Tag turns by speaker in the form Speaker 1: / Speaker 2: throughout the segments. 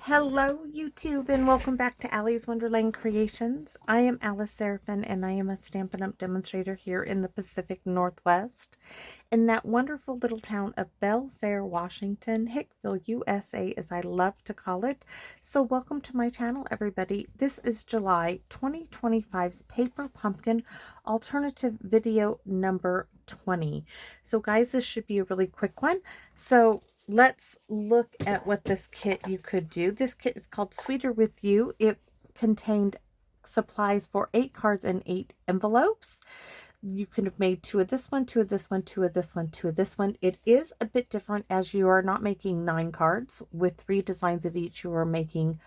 Speaker 1: Hello YouTube and welcome back to Allie's Wonderland Creations. I am Alice Seraphin and I am a Stampin' Up! Demonstrator here in the Pacific Northwest in that wonderful little town of Belfair, Washington, Hickville, USA as I love to call it. So welcome to my channel everybody. This is July 2025's Paper Pumpkin alternative video number 20. So guys, this should be a really quick one. So let's look at what this kit you could do. This kit is called Sweeter With You. It contained supplies for 8 cards and 8 envelopes. You could have made 2 of this one, 2 of this one, 2 of this one, 2 of this one. It is a bit different as you are not making 9 cards with 3 designs of each. You are making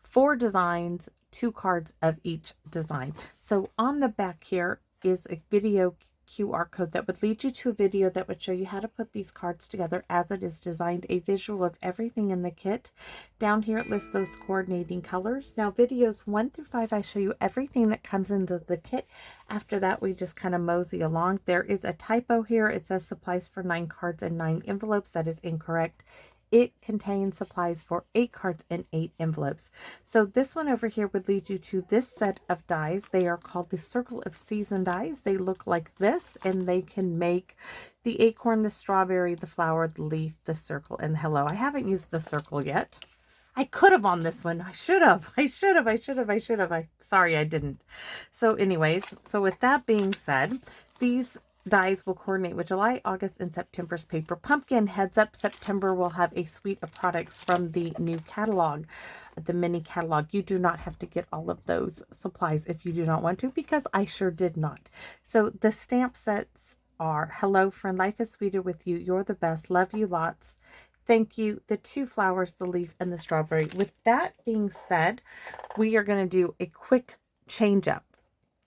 Speaker 1: 4 designs, 2 cards of each design. So on the back here is a video QR code that would lead you to a video that would show you how to put these cards together as it is designed, a visual of everything in the kit. Down here it lists those coordinating colors. Now videos 1 through 5 I show you everything that comes into the kit. After that we just kind of mosey along. There is a typo here. It says supplies for 9 cards and 9 envelopes. That is incorrect. It contains supplies for 8 cards and 8 envelopes. So this one over here would lead you to this set of dies. They are called the Circle of Season dies. They look like this, and they can make the acorn, the strawberry, the flower, the leaf, the circle, and the hello. I haven't used the circle yet. I could have on this one. I should have. Sorry, I didn't. So anyways, so with that being said, these dies will coordinate with July, August, and September's Paper Pumpkin. Heads up, September will have a suite of products from the new catalog, the mini catalog. You do not have to get all of those supplies if you do not want to, because I sure did not. So the stamp sets are Hello Friend, Life is Sweeter With You, You're the Best, Love You Lots, Thank You, the 2 flowers, the leaf, and the strawberry. With that being said, we are going to do a quick change up.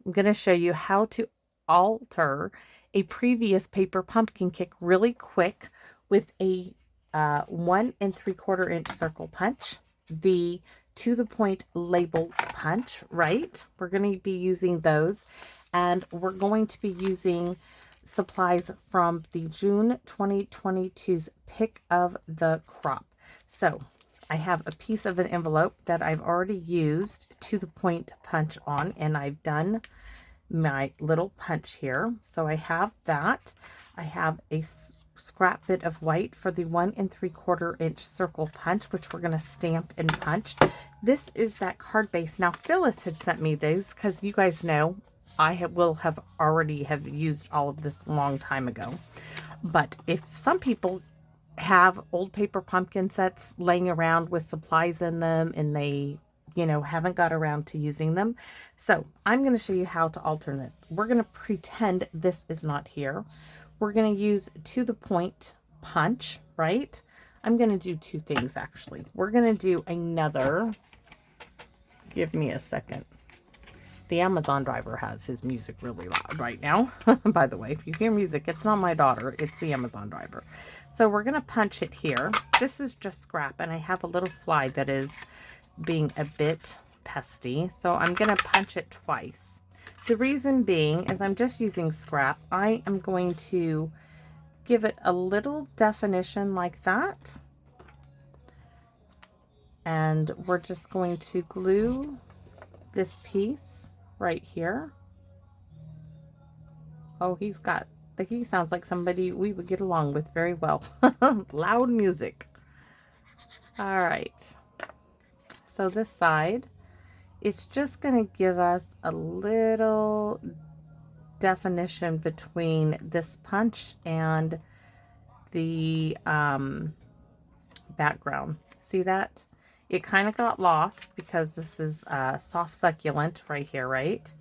Speaker 1: I'm going to show you how to alter a previous Paper Pumpkin kit really quick with a 1 3/4 inch circle punch, the to the point label punch, right? We're going to be using those, and we're going to be using supplies from the June 2022's Pick of the Crop. So I have a piece of an envelope that I've already used to the point punch on, and I've done my little punch here. So I have that. I have a scrap bit of white for the 1 3/4 inch circle punch, which we're going to stamp and punch. This is that card base. Now Phyllis had sent me these because you guys know I will have already have used all of this a long time ago. But if some people have old Paper Pumpkin sets laying around with supplies in them and they haven't got around to using them. So I'm going to show you how to alternate. We're going to pretend this is not here. We're going to use to the point punch, right? I'm going to do 2 things actually. We're going to do another, give me a second. The Amazon driver has his music really loud right now. By the way, if you hear music, it's not my daughter, it's the Amazon driver. So we're going to punch it here. This is just scrap, and I have a little fly that is being a bit pesty, so I'm going to punch it twice. The reason being is I'm just using scrap. I am going to give it a little definition like that, and we're just going to glue this piece right here. Oh, he sounds like somebody we would get along with very well. Loud music. All right. So this side, it's just going to give us a little definition between this punch and the background. See that? It kind of got lost because this is soft succulent right here, right?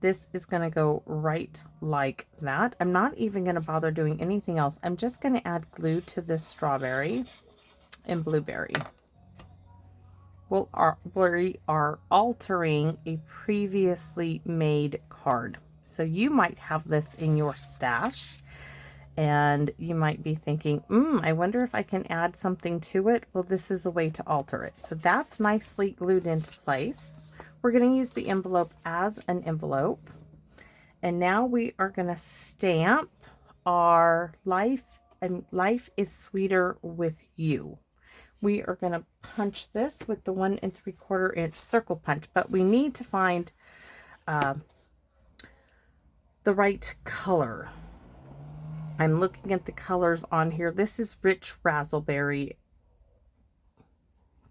Speaker 1: This is going to go right like that. I'm not even going to bother doing anything else. I'm just going to add glue to this strawberry and blueberry. We are altering a previously made card. So you might have this in your stash and you might be thinking, I wonder if I can add something to it. Well, this is a way to alter it. So that's nicely glued into place. We're going to use the envelope as an envelope. And now we are going to stamp our life is Sweeter With You. we are going to punch this with the 1 3/4 inch circle punch, but we need to find the right color. I'm looking at the colors on here. This is rich raspberry.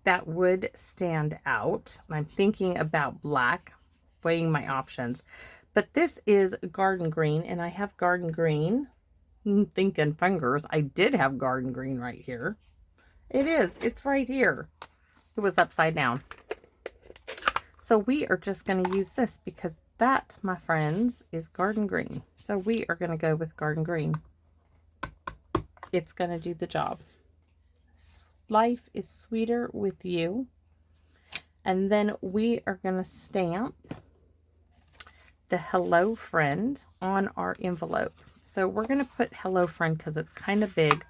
Speaker 1: That would stand out. I'm thinking about black, weighing my options. But this is garden green, and I have garden green. Thinking fingers. I did have garden green right here. It is. It's right here. It was upside down. So we are just going to use this because that, my friends, is garden green. So we are going to go with garden green. It's going to do the job. Life is sweeter with you. And then we are going to stamp the hello friend on our envelope. So we're going to put hello friend because it's kind of big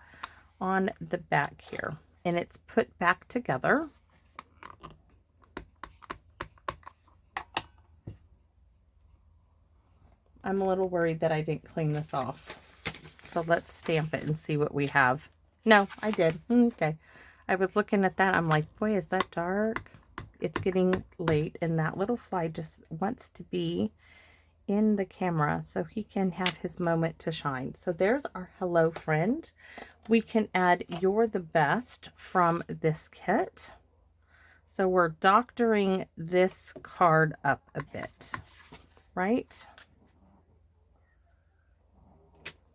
Speaker 1: on the back here. And it's put back together. I'm a little worried that I didn't clean this off. So let's stamp it and see what we have. No, I did. Okay. I was looking at that. I'm like, boy, is that dark? It's getting late, and that little fly just wants to be in the camera so he can have his moment to shine. So there's our hello friend. We can add You're the Best from this kit. So we're doctoring this card up a bit, right?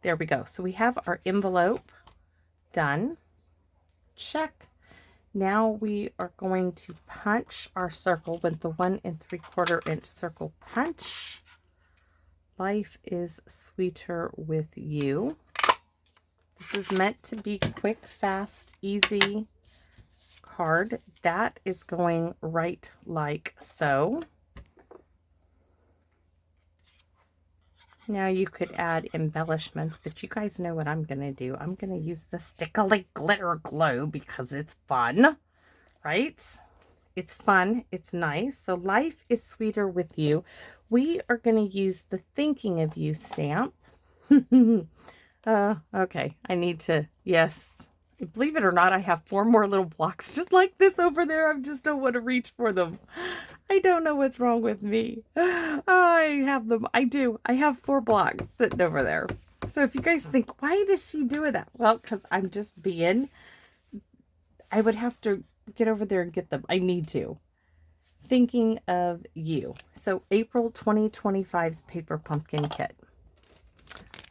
Speaker 1: There we go. So we have our envelope done. Check. Now we are going to punch our circle with the 1 3/4 inch circle punch. Life is sweeter with you. This is meant to be quick, fast, easy card. That is going right like so. Now you could add embellishments, but you guys know what I'm going to do. I'm going to use the Stickly Glitter Glue because it's fun, right? It's fun. It's nice. So life is sweeter with you. We are going to use the Thinking of You stamp. Okay. I need to, yes. Believe it or not, I have 4 more little blocks just like this over there. I just don't want to reach for them. I don't know what's wrong with me. I have them. I do. I have 4 blocks sitting over there. So if you guys think, why does she do that? Well, because I'm just being, I would have to get over there and get them. I need to. Thinking of You. So April 2025's Paper Pumpkin Kit.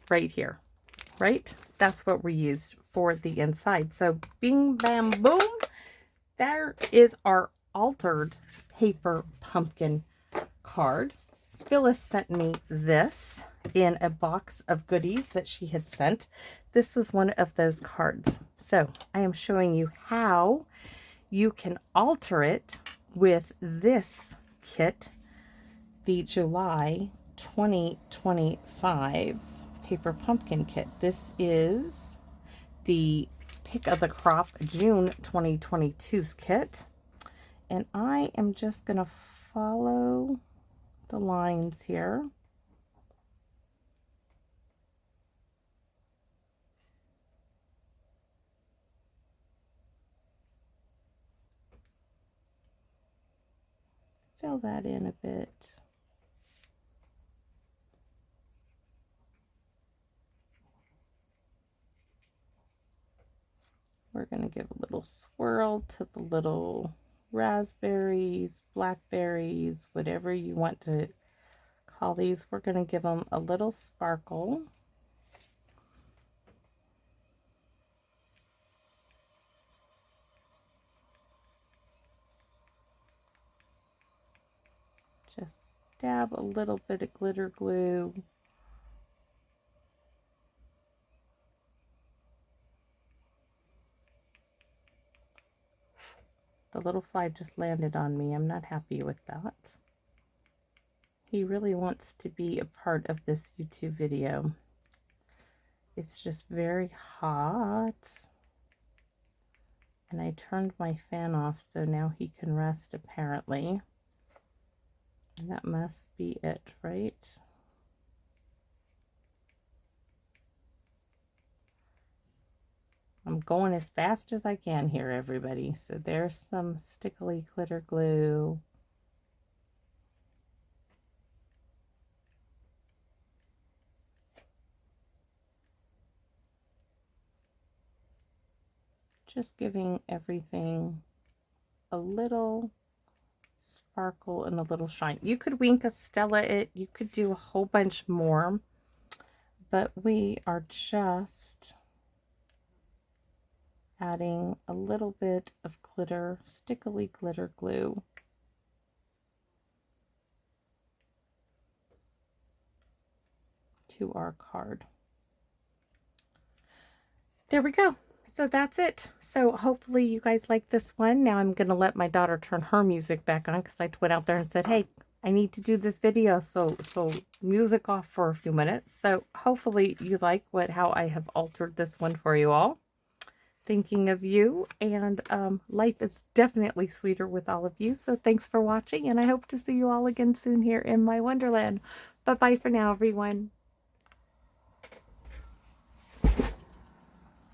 Speaker 1: Right here. Right? That's what we used for the inside. So bing, bam, boom. There is our altered paper pumpkin card. Phyllis sent me this in a box of goodies that she had sent. This was one of those cards. So I am showing you how you can alter it with this kit, the July 2025's Paper Pumpkin Kit. This is the Pick of the Crop June 2022's kit. And I am just going to follow the lines here. Fill that in a bit. We're going to give a little swirl to the little raspberries, blackberries, whatever you want to call these. We're going to give them a little sparkle. Just dab a little bit of glitter glue. The little fly just landed on me. I'm not happy with that. He really wants to be a part of this YouTube video. It's just very hot. And I turned my fan off, so now he can rest apparently. And that must be it, right? I'm going as fast as I can here, everybody. So there's some stickly glitter glue. Just giving everything a little sparkle and a little shine. You could wink a Stella it. You could do a whole bunch more. But we are just adding a little bit of glitter, stickly glitter glue. To our card. There we go. So that's it. So hopefully you guys like this one. Now I'm going to let my daughter turn her music back on because I went out there and said, hey, I need to do this video. So music off for a few minutes. So hopefully you like how I have altered this one for you all. Thinking of you, and life is definitely sweeter with all of you. So thanks for watching, and I hope to see you all again soon here in my Wonderland. Bye-bye for now, everyone.